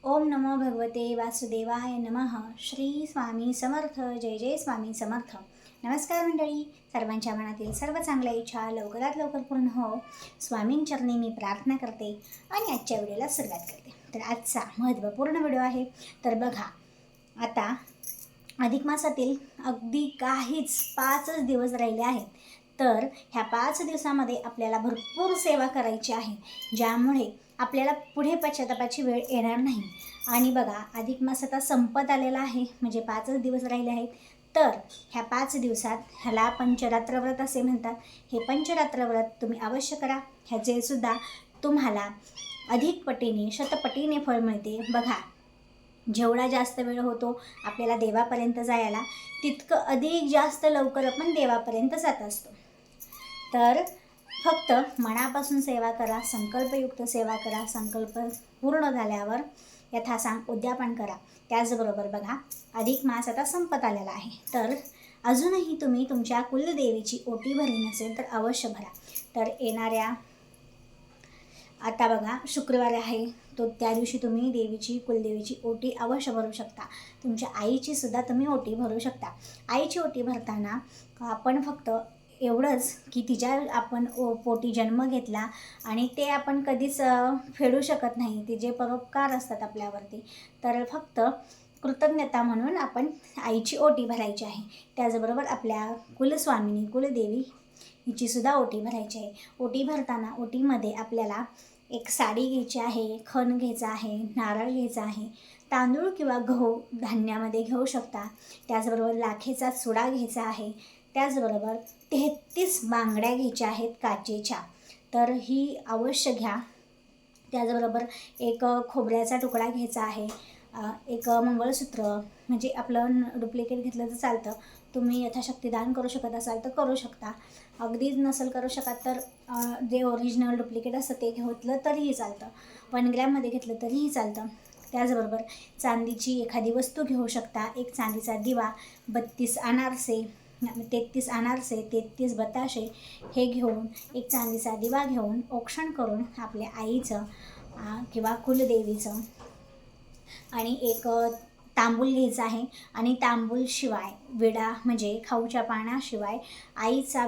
ओम नमो भगवते वासुदेवाय नमः. श्री स्वामी समर्थ. जय जय स्वामी समर्थ. नमस्कार मंडळी. सर्वांच्या मनातील सर्व चांगल्या इच्छा लवकरात लवकर पूर्ण हो स्वामींचरणी मी प्रार्थना करते आणि आजच्या व्हिडिओला सुरुवात करते. तर आजचा महत्त्वपूर्ण व्हिडिओ आहे. तर बघा, आता अधिक मासातील अगदी काहीच 5च दिवस राहिले आहेत. तर ह्या 5 दिवसामध्ये आपल्याला भरपूर सेवा करायची आहे, ज्यामुळे आपल्याला पुढे पश्चातापाची वेळ येणार नाही. आणि बघा, अधिक मास आता संपत आलेला आहे, म्हणजे 5च दिवस राहिले आहेत. तर ह्या 5 दिवसात ह्याला पंचरात्र व्रत असे म्हणतात. हे पंचरात्र व्रत तुम्ही अवश्य करा. ह्याचे सुद्धा तुम्हाला अधिक पटीने शतपटीने फळ मिळते. बघा, जेवढा जास्त वेळ होतो आपल्याला देवापर्यंत जायला, तितकं अधिक जास्त लवकर आपण देवापर्यंत जात असतो. तर फक्त मनापासून सेवा करा, संकल्पयुक्त सेवा करा. संकल्प पूर्ण झाल्यावर यथासांग उद्यापन करा. त्याचबरोबर बघा, अधिक मास आता संपत आलेला आहे. तर अजूनही तुम्ही तुमच्या कुलदेवीची ओटी भरली नसेल तर अवश्य भरा. तर येणाऱ्या आता बघा, शुक्रवार आहे, तो त्या दिवशी तुम्ही देवीची कुलदेवीची ओटी अवश्य भरू शकता. तुमच्या आईची सुद्धा तुम्ही ओटी भरू शकता. आईची ओटी भरताना आपण फक्त एवढंच की तिच्या आपण पोटी जन्म घेतला आणि ते आपण कधीच फेडू शकत नाही. ते जे परोपकार असतात आपल्यावरती, तर फक्त कृतज्ञता म्हणून आपण आईची ओटी भरायची आहे. त्याचबरोबर आपल्या कुलस्वामिनी कुलदेवी हिचीसुद्धा ओटी भरायची आहे. ओटी भरताना ओटीमध्ये आपल्याला एक साडी घ्यायची आहे, खण घ्यायचा आहे, नारळ घ्यायचा आहे, तांदूळ किंवा गहू धान्यामध्ये घेऊ शकता. त्याचबरोबर लाखेचा चुडा घ्यायचा आहे. त्याचबरोबर 33 बांगड्या घ्यायच्या आहेत काचेच्या, तर ही अवश्य घ्या. त्याचबरोबर एक खोबऱ्याचा तुकडा घ्यायचा आहे. एक मंगळसूत्र, म्हणजे आपलं डुप्लिकेट घेतलं तर चालतं. तुम्ही यथाशक्ती दान करू शकत असाल तर करू शकता. अगदीच नसेल करू शकत तर जे ओरिजिनल डुप्लिकेट असतं ते घेतलं तरीही चालतं. 1 ग्रॅममध्ये घेतलं तरीही चालतं. त्याचबरोबर चांदीची एखादी वस्तू घेऊ शकता. एक चांदीचा दिवा, 32 अनारसे, 33 अनारसे, 33 बताशे हे घेऊन, एक चांदीचा दिवा घेऊन औक्षण करून आपल्या आईचं किंवा कुलदेवीचं आणि एक तांबूल घ्यायचा आहे. आणि तांबूलशिवाय, विडा म्हणजे खाऊच्या पानाशिवाय आईचा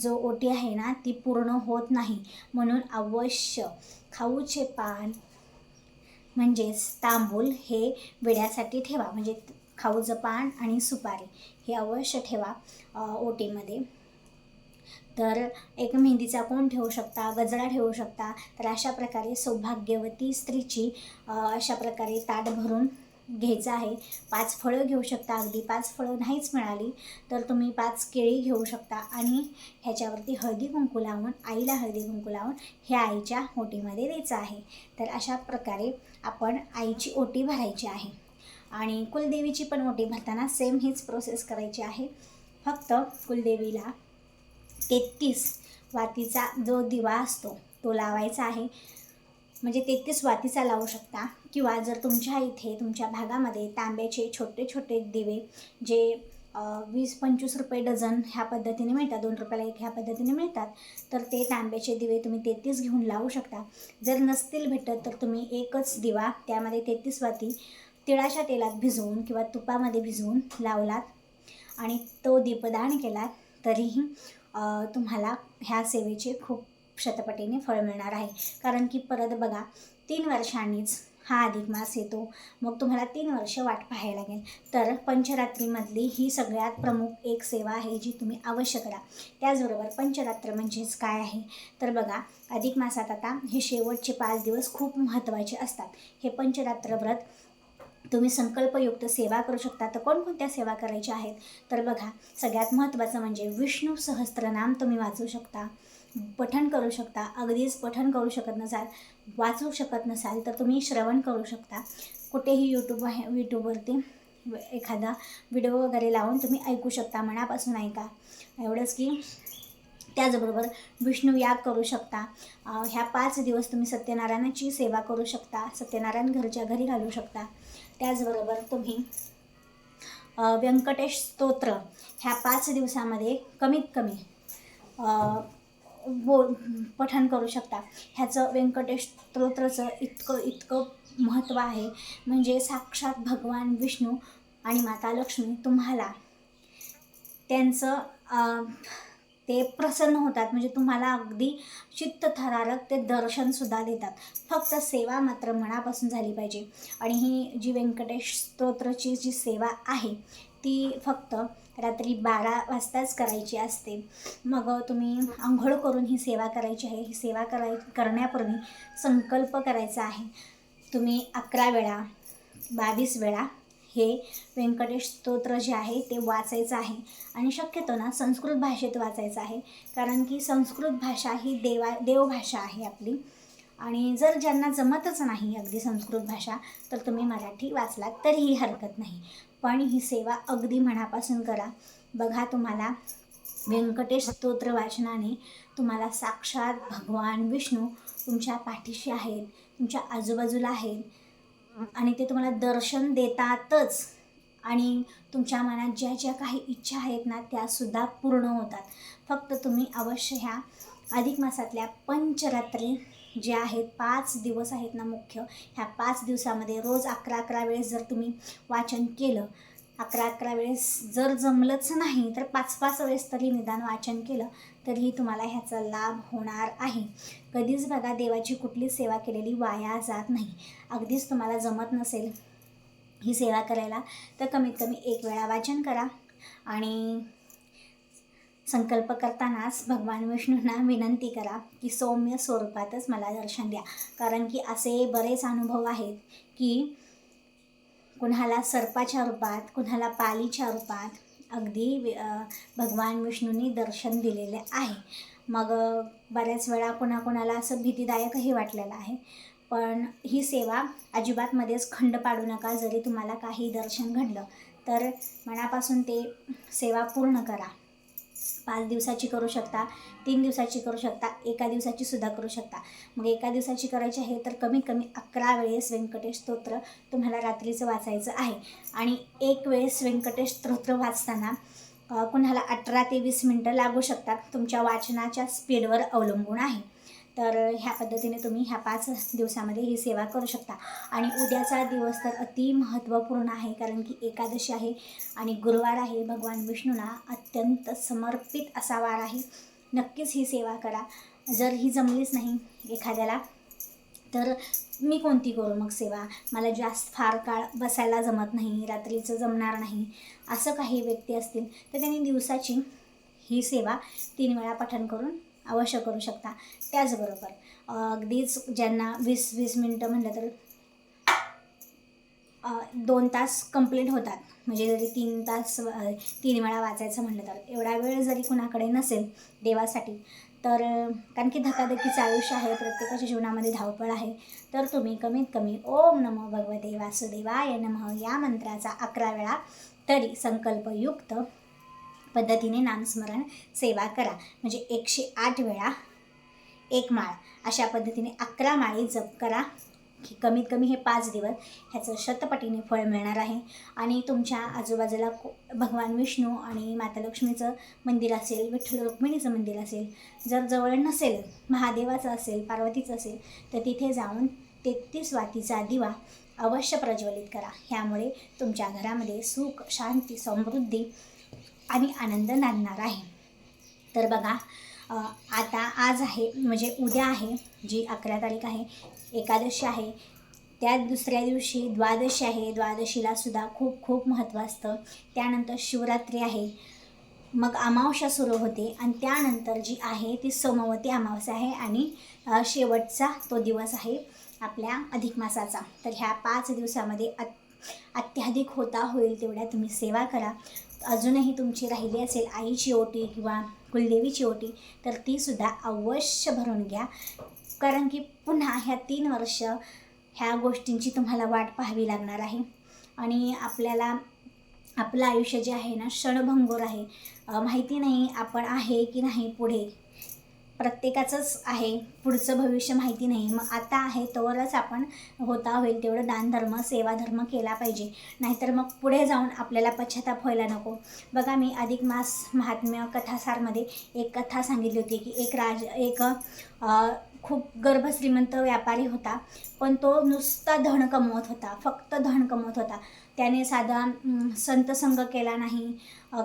जो ओटी आहे ना ती पूर्ण होत नाही. म्हणून अवश्य खाऊचे पान म्हणजेच तांबूल हे विड्यासाठी ठेवा. म्हणजे खाऊचं पान आणि सुपारी हे अवश्य ठेवा ओटीमध्ये. तर एक मेहंदीचा कोण ठेवू शकता, गजरा ठेवू शकता. तर अशा प्रकारे सौभाग्यवती स्त्रीची अशा प्रकारे ताट भरून घ्यायचं आहे. 5 फळं घेऊ शकता. अगदी 5 फळं नाहीच मिळाली तर तुम्ही 5 केळी घेऊ शकता आणि ह्याच्यावरती हळदी कुंकू लावून, आईला हळदी कुंकू लावून हे आईच्या ओटीमध्ये द्यायचं आहे. तर अशा प्रकारे आपण आईची ओटी भरायची आहे. आणि कुलदेवीची पण ओटी भरताना सेम हीच प्रोसेस करायची आहे. फक्त कुलदेवीला 33 वातीचा जो दिवा असतो तो लावायचा आहे. म्हणजे 33 वातीचा लावू शकता. किंवा जर तुमच्या इथे तुमच्या भागामध्ये तांब्याचे छोटे छोटे दिवे जे 20-25 रुपये डझन ह्या पद्धतीने मिळतात, 2 रुपयाला एक ह्या पद्धतीने मिळतात, तर ते तांब्याचे दिवे तुम्ही 33 घेऊन लावू शकता. जर नसतील भेटत तर तुम्ही एकच दिवा त्यामध्ये 33 वाती तिळाच्या तेलात भिजवून किंवा तुपामध्ये भिजवून लावलात आणि तो दीपदान केलात तरीही तुम्हाला ह्या सेवेचे खूप शतपटीने फळ मिळणार आहे. कारण की परत बघा, 3 वर्षांनीच हा अधिक मास येतो. मग तुम्हाला 3 वर्ष वाट पाहायला लागेल. तर पंचरात्रीमधली ही सगळ्यात प्रमुख एक सेवा आहे जी तुम्ही अवश्य करा. त्याचबरोबर पंचरात्र म्हणजेच काय आहे तर बघा, अधिक मासात आता हे शेवटचे 5 दिवस खूप महत्त्वाचे असतात. हे पंचरात्र व्रत तुम्ही संकल्पयुक्त सेवा करू शकता. तर कोणकोणत्या सेवा करायच्या आहेत तर बघा, सगळ्यात महत्त्वाचं म्हणजे विष्णू सहस्त्रनाम तुम्ही वाचू शकता, पठण करू शकता. अगदीच पठण करू शकत नसाल, वाचू शकत नसाल तर तुम्ही श्रवण करू शकता. कुठेही यूट्यूबवरती एखादा व्हिडिओ वगैरे लावून तुम्ही ऐकू शकता, मनापासून ऐका. एवढंच की त्याचबरोबर विष्णू याग करू शकता. ह्या 5 दिवस तुम्ही सत्यनारायणाची सेवा करू शकता. सत्यनारायण घरच्या घरी घालू शकता. त्याचबरोबर तुम्ही व्यंकटेश स्तोत्र ह्या 5 दिवसामध्ये कमीत कमी पठण करू शकता. ह्याचं व्यंकटेश स्तोत्राचं इतकं महत्त्व आहे. म्हणजे साक्षात भगवान विष्णू आणि माता लक्ष्मी तुम्हाला त्यांचं ते प्रसन्न होतात. म्हणजे तुम्हाला अगदी चित्तथरारक ते दर्शनसुद्धा देतात. फक्त सेवा मात्र मनापासून झाली पाहिजे. आणि ही जी व्यंकटेश स्तोत्रची जी सेवा आहे ती फक्त रात्री 12 वाजताच करायची असते. मग तुम्ही अंघोळ करून ही सेवा करायची आहे. ही सेवा करण्यापूर्वी संकल्प करायचा आहे. तुम्ही 11 वेळा 22 वेळा हे व्यंकटेश स्तोत्र जे आहे ते वाचायचं आहे. आणि शक्यतो ना संस्कृत भाषेत वाचायचं आहे, कारण की संस्कृत भाषा ही देवभाषा आहे आपली. आणि जर ज्यांना जमतच नाही अगदी संस्कृत भाषा, तर तुम्ही मराठी वाचलात तरीही हरकत नाही. पण ही सेवा अगदी मनापासून करा. बघा, तुम्हाला व्यंकटेश स्तोत्र वाचनाने तुम्हाला साक्षात भगवान विष्णू तुमच्या पाठीशी आहेत, तुमच्या आजूबाजूला आहेत आणि ते तुम्हाला दर्शन देतातच. आणि तुमच्या मनात ज्या ज्या काही इच्छा आहेत ना त्यासुद्धा पूर्ण होतात. फक्त तुम्ही अवश्य ह्या अधिक मासातल्या पंचरात्री जे आहेत 5 दिवस आहेत ना मुख्य, ह्या 5 दिवसामध्ये रोज 11-11 वेळेस जर तुम्ही वाचन केलं, 11-11 वेळेस जर जमलंच नाही तर 5-5 वेळेस तरी निदान वाचन केलं तरीही तुम्हाला ह्याचा लाभ होणार आहे. कधीच बघा देवाची कुठली सेवा केलेली वाया जात नाही. अगदीच तुम्हाला जमत नसेल ही सेवा करायला तर कमीत कमी 1 वेळा वाचन करा. आणि संकल्प करतानाच भगवान विष्णूंना विनंती करा की सौम्य स्वरूपातच मला दर्शन द्या. कारण की असे बरेच अनुभव आहेत की कुणाला सर्पाच्या रूपात, कुणाला पालीच्या रूपात अगदी भगवान विष्णूंनी दर्शन दिलेले आहे. मग बऱ्याच वेळा कुणाला असं भीतीदायकही वाटलेलं आहे. पण ही सेवा अजिबात मध्येच खंड पाडू नका. जरी तुम्हाला काही दर्शन घडलं तर मनापासून ते सेवा पूर्ण करा. 5 दिवसाची करू शकता, 3 दिवसाची करू शकता, 1 दिवसाची सुद्धा करू शकता. मग 1 दिवसाची करायची आहे तर कमीत कमी 11 वेळेस व्यंकटेश स्तोत्र तुम्हाला रात्रीचं वाचायचं आहे. आणि 1 वेळेस व्यंकटेश स्तोत्र वाचताना कुणाला 18 ते 20 मिनटं लागू शकतात. तुमच्या वाचनाच्या स्पीडवर अवलंबून आहे. तर ह्या पद्धतीने तुम्ही ह्या 5 दिवसामध्ये ही सेवा करू शकता. आणि उद्याचा दिवस तर अति महत्त्वपूर्ण आहे, कारण की एकादशी आहे आणि गुरुवार आहे. भगवान विष्णूंना अत्यंत समर्पित असा वार आहे. नक्कीच ही सेवा करा. जर ही जमलीच नाही एखाद्याला तर मी कोणती करू मग सेवा, मला जास्त फार काळ बसायला जमत नाही, रात्रीचं जमणार नाही, असं काही व्यक्ती असतील तर त्यांनी दिवसाची ही सेवा 3 वेळा पठण करून अवश्य करू शकता. त्याचबरोबर अगदीच ज्यांना 20-20 मिनटं म्हटलं तर 2 तास कंप्लीट होतात. म्हणजे जरी 3 तास 3 वेळा वाचायचं म्हटलं तर एवढा वेळ जरी कुणाकडे नसेल देवासाठी, तर कारण की धकाधकीचं आयुष्य आहे, प्रत्येकाच्या जीवनामध्ये धावपळ आहे, तर तुम्ही कमीत कमी ओम नमो भगवते वासुदेवाय नमः या मंत्राचा 11 वेळा तरी संकल्पयुक्त पद्धतीने नामस्मरण सेवा करा. म्हणजे 108 वेळा 1 माळ अशा पद्धतीने 11 माळी जप करा. कमीत कमी हे 5 दिवस ह्याचं शतपटीने फळ मिळणार आहे. आणि तुमच्या आजूबाजूला भगवान विष्णू आणि माता लक्ष्मीचं मंदिर असेल, विठ्ठल रुक्मिणीचं मंदिर असेल, जर जवळ नसेल महादेवाचं असेल, पार्वतीचं असेल, तर तिथे जाऊन 33 वातीचा दिवा अवश्य प्रज्वलित करा. ह्यामुळे तुमच्या घरामध्ये सुख, शांती, समृद्धी आणि आनंद नांदणार आहे. तर बघा, आता आज आहे म्हणजे उद्या आहे जी 11 तारीख आहे, एकादशी आहे. त्या दुसऱ्या दिवशी द्वादशी आहे. द्वादशीला सुद्धा खूप खूप महत्त्व असतं. त्यानंतर शिवरात्री आहे. मग अमावस्या सुरू होते आणि त्यानंतर जी आहे ती सोमवती अमावस्या आहे. आणि शेवटचा तो दिवस आहे आपल्या अधिक मासाचा. तर ह्या 5 दिवसामध्ये अत्याधिक होता होईल तेवढ्या तुम्ही सेवा करा. अजूनही तुमची राहिली असेल आईची ओटी किंवा कुलदेवीची ओटी तर तीसुद्धा अवश्य भरून घ्या. कारण की पुन्हा ह्या 3 वर्ष ह्या गोष्टींची तुम्हाला वाट पाहावी लागणार आहे. आणि आपल्याला आपलं आयुष्य जे आहे ना क्षणभंगूर आहे. माहिती नाही आपण आहे की नाही पुढे, प्रत्येकाचंच आहे, पुढचं भविष्य माहिती नाही. मग आता आहे तोवरच आपण होता होईल तेवढं दानधर्म सेवाधर्म केला पाहिजे, नाहीतर मग पुढे जाऊन आपल्याला पश्चाताप व्हायला नको. बघा, मी अधिक मास महात्म्य कथासारमध्ये एक कथा सांगितली होती की एक खूप गर्भश्रीमंत व्यापारी होता, पण तो नुसता धन कमवत होता, फक्त धन कमवत होता. त्याने साधा संतसंग केला नाही,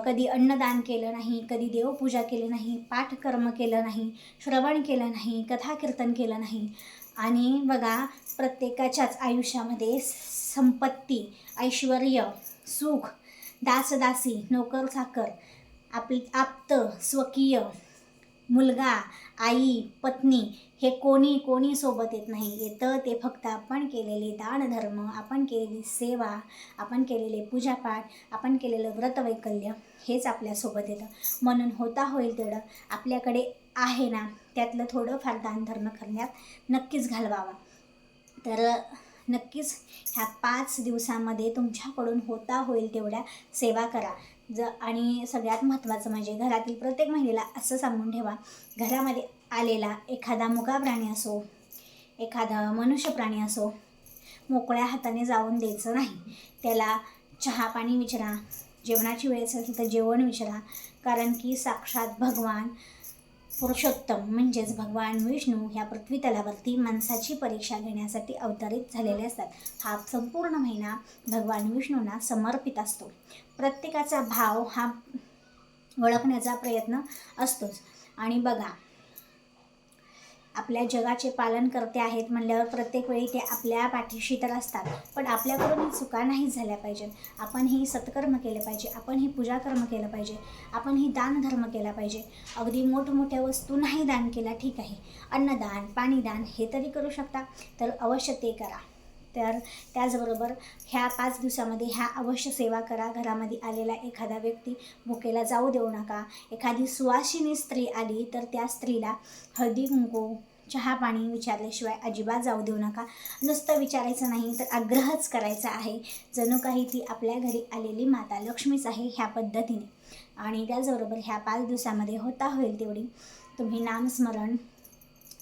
कधी अन्नदान केलं नाही, कधी देवपूजा केली नाही, पाठकर्म केलं नाही, श्रवण केलं नाही, कथाकीर्तन केलं नाही. आणि बघा, प्रत्येकाच्याच आयुष्यामध्ये संपत्ती, ऐश्वर्य, सुख, दासदासी, नोकर चाकर, आपली आप्त, स्वकीय, मुलगा, आई, पत्नी, हे कोणी सोबत येत नाही. येतं ते फक्त आपण केलेले दानधर्म, आपण केलेली सेवा, आपण केलेले पूजापाठ, आपण केलेलं व्रतवैकल्य हेच आपल्यासोबत येतं. म्हणून होता होईल तेवढं आपल्याकडे आहे ना, त्यातलं थोडंफार दानधर्म करण्यात नक्कीच घालवावा. तर नक्कीच ह्या 5 दिवसामध्ये तुमच्याकडून होता होईल तेवढ्या सेवा करा. आणि सगळ्यात महत्त्वाचं म्हणजे घरातील प्रत्येक महिलेला असं सांगून ठेवा, घरामध्ये आलेला एखादा मुका प्राणी असो, एखादा मनुष्य प्राणी असो, मोकळ्या हाताने जाऊन द्यायचं नाही. त्याला चहा पाणी विचारा, जेवणाची वेळ असेल तर जेवण विचारा, कारण की साक्षात भगवान पुरुषोत्तम म्हणजेच भगवान विष्णू ह्या पृथ्वी तलावरती माणसाची परीक्षा घेण्यासाठी अवतरित झालेले असतात. हा संपूर्ण महिना भगवान विष्णूंना समर्पित असतो. प्रत्येकाचा भाव हा ओळखण्याचा प्रयत्न असतोच. आणि बघा, आपल्या जगाचे पालन करते आहेत म्हणल्यावर प्रत्येक वेळी ते आपल्या पाठीशी तर असतात, पण आपल्याकडून चुका नाही झाल्या पाहिजेत. आपण ही सत्कर्म केले पाहिजे, आपण ही पूजाकर्म केलं पाहिजे, आपण ही दानधर्म केला पाहिजे. अगदी मोठमोठ्या वस्तू नाही दान केला ठीक आहे, अन्नदान, पाणीदान हे तरी करू शकता, तर अवश्य ते करा. तर त्याचबरोबर ह्या 5 दिवसामध्ये ह्या अवश्य सेवा करा. घरामध्ये आलेला एखादा व्यक्ती भुकेला जाऊ देऊ नका. एखादी सुवासिनी स्त्री आली तर त्या स्त्रीला हळदी कुंकू, चहा पाणी विचारल्याशिवाय अजिबात जाऊ देऊ नका. नुसतं विचारायचं नाही तर आग्रहच करायचा आहे, जणू काही ती आपल्या घरी आलेली माता लक्ष्मीच आहे ह्या पद्धतीने. आणि त्याचबरोबर ह्या 5 दिवसामध्ये होता होईल तेवढी तुम्ही नामस्मरण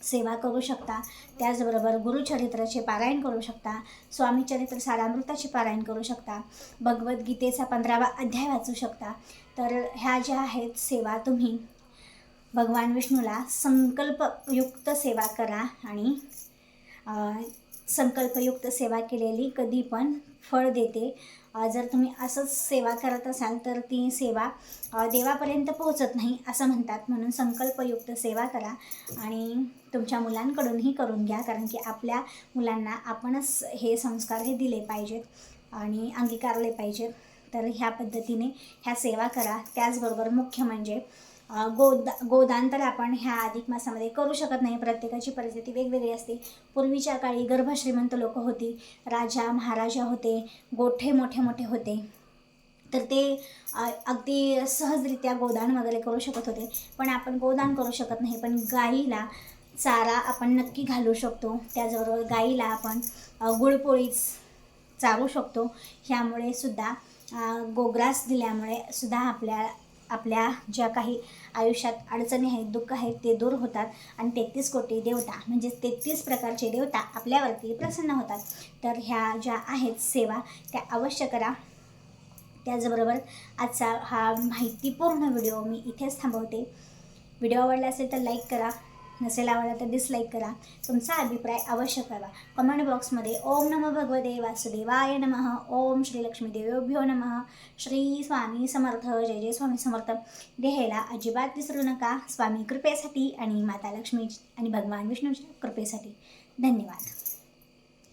सेवा करू शकता. त्याचबरोबर गुरुचरित्राचे पारायण करू शकता, स्वामीचरित्र सारामृताचे पारायण करू शकता, भगवद्गीतेचा 15वा अध्याय वाचू शकता. तर ह्या ज्या आहेत सेवा तुम्ही भगवान विष्णूला संकल्पयुक्त सेवा करा. आणि संकल्पयुक्त सेवा केलेली कधी पण फळ देते. जर तुम्ही असंच सेवा करत असाल तर ती सेवा देवापर्यंत पोहोचत नाही असं म्हणतात. म्हणून संकल्पयुक्त सेवा करा आणि तुमच्या मुलांकडूनही करून घ्या, कारण की आपल्या मुलांना आपणच हे संस्कार हे दिले पाहिजेत आणि अंगीकारले पाहिजेत. तर ह्या पद्धतीने ह्या सेवा करा. त्याचबरोबर मुख्य म्हणजे गोदान तर आपण ह्या अधिक मासामध्ये करू शकत नाही, प्रत्येकाची परिस्थिती वेगवेगळी असते. पूर्वीच्या काळी गर्भश्रीमंत लोक होती, राजा महाराजा होते, गोठे मोठे मोठे होते, तर ते अगदी सहजरित्या गोदान वगैरे करू शकत होते. पण आपण गोदान करू शकत नाही, पण गाईला चारा आपण नक्की घालू शकतो. त्याचबरोबर गाईला आपण गुळपोळीच चारू शकतो. ह्यामुळे सुद्धा गोग्रास दिल्यामुळे सुद्धा आपल्या ज्या काही आयुष्यात अडचणी आहेत, दुःख आहेत, ते दूर होतात आणि 33 कोटी देवता म्हणजे 33 प्रकारचे देवता आपल्यावरती प्रसन्न होतात. तर ह्या ज्या आहेत सेवा त्या अवश्य करा. त्याचबरोबर आजचा हा माहितीपूर्ण व्हिडिओ मी इथेच थांबवते. व्हिडिओ आवडला असेल तर लाईक करा, नसेल आवडला तर डिसलाईक करा. तुमचा अभिप्राय अवश्य कळवा कमेंट बॉक्समध्ये. ओम नमो भगवते वासुदेवाय नमः. ओम श्री लक्ष्मी देवोभ्यो नमः. श्री स्वामी समर्थ. जय जय स्वामी समर्थ. लिहायला अजिबात विसरू नका. स्वामी कृपेसाठी आणि माता लक्ष्मी आणि भगवान विष्णूच्या कृपेसाठी. धन्यवाद.